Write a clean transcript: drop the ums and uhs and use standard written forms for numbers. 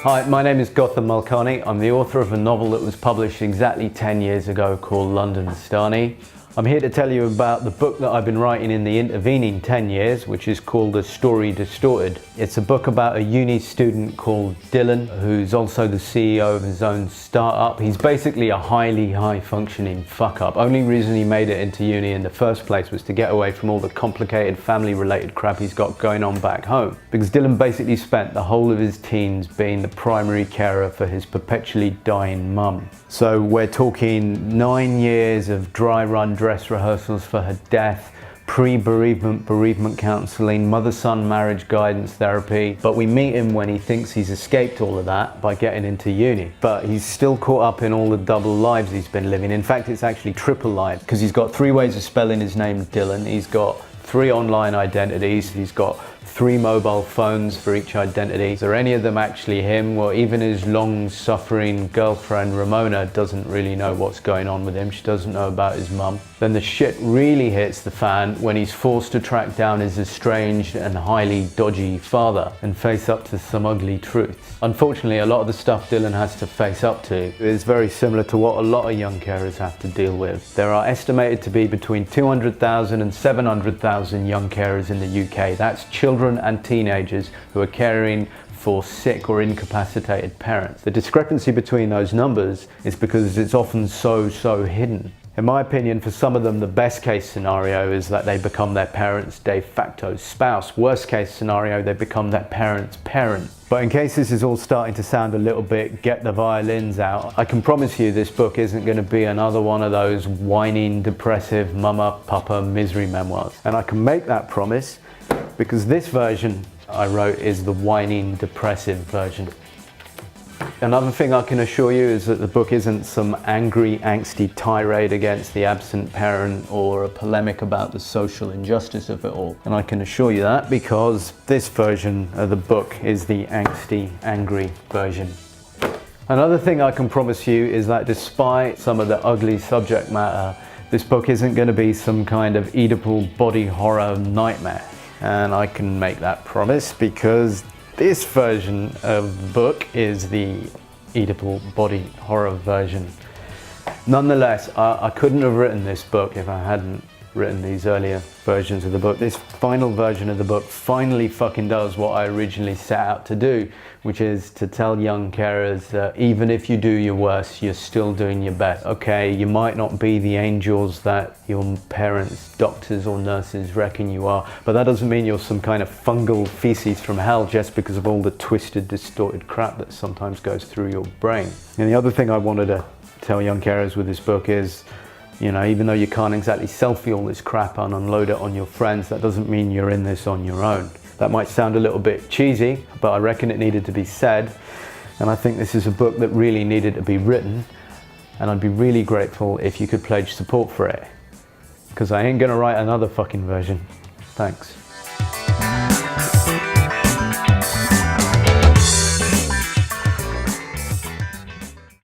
Hi, my name is Gautam. I'm the author of a novel that was published exactly 10 years ago called London Stani. I'm here to tell you about the book that I've been writing in the intervening 10 years, which is called A Story Distorted. It's a book about a uni student called Dillon, who's also the CEO of his own startup. He's basically a highly high-functioning fuck-up. Only reason he made it into uni in the first place was to get away from all the complicated family-related crap he's got going on back home. Because Dillon basically spent the whole of his teens being the primary carer for his perpetually dying mum. So we're talking 9 years of dry run dress rehearsals for her death, pre-bereavement, bereavement counselling, mother-son marriage guidance therapy. But we meet him when he thinks he's escaped all of that by getting into uni. But he's still caught up in all the double lives he's been living. In fact, it's actually triple lives, because he's got 3 ways of spelling his name, Dillon. He's got 3 online identities. He's got 3 mobile phones for each identity. Are any of them actually him? Well, even his long-suffering girlfriend Ramona doesn't really know what's going on with him. She doesn't know about his mum. Then the shit really hits the fan when he's forced to track down his estranged and highly dodgy father and face up to some ugly truths. Unfortunately, a lot of the stuff Dillon has to face up to is very similar to what a lot of young carers have to deal with. There are estimated to be between 200,000 and 700,000 young carers in the UK. That's children and teenagers who are caring for sick or incapacitated parents. The discrepancy between those numbers is because it's often so hidden. In my opinion, for some of them, the best case scenario is that they become their parents' de facto spouse. Worst case scenario, they become their parents' parent. But in case this is all starting to sound a little bit get the violins out, I can promise you this book isn't going to be another one of those whining, depressive mama, papa misery memoirs. And I can make that promise because this version I wrote is the whining, depressive version. Another thing I can assure you is that the book isn't some angry, angsty tirade against the absent parent or a polemic about the social injustice of it all. And I can assure you that because this version of the book is the angsty, angry version. Another thing I can promise you is that despite some of the ugly subject matter, this book isn't going to be some kind of Oedipal body horror nightmare. And I can make that promise because this version of the book is the Oedipal body horror version. Nonetheless, I couldn't have written this book if I hadn't written these earlier versions of the book. This final version of the book finally fucking does what I originally set out to do, which is to tell young carers that even if you do your worst, you're still doing your best. Okay, you might not be the angels that your parents, doctors or nurses reckon you are, but that doesn't mean you're some kind of fungal feces from hell just because of all the twisted, distorted crap that sometimes goes through your brain. And the other thing I wanted to tell young carers with this book is, you know, even though you can't exactly selfie all this crap and unload it on your friends, that doesn't mean you're in this on your own. That might sound a little bit cheesy, but I reckon it needed to be said. And I think this is a book that really needed to be written. And I'd be really grateful if you could pledge support for it. Because I ain't gonna write another fucking version. Thanks.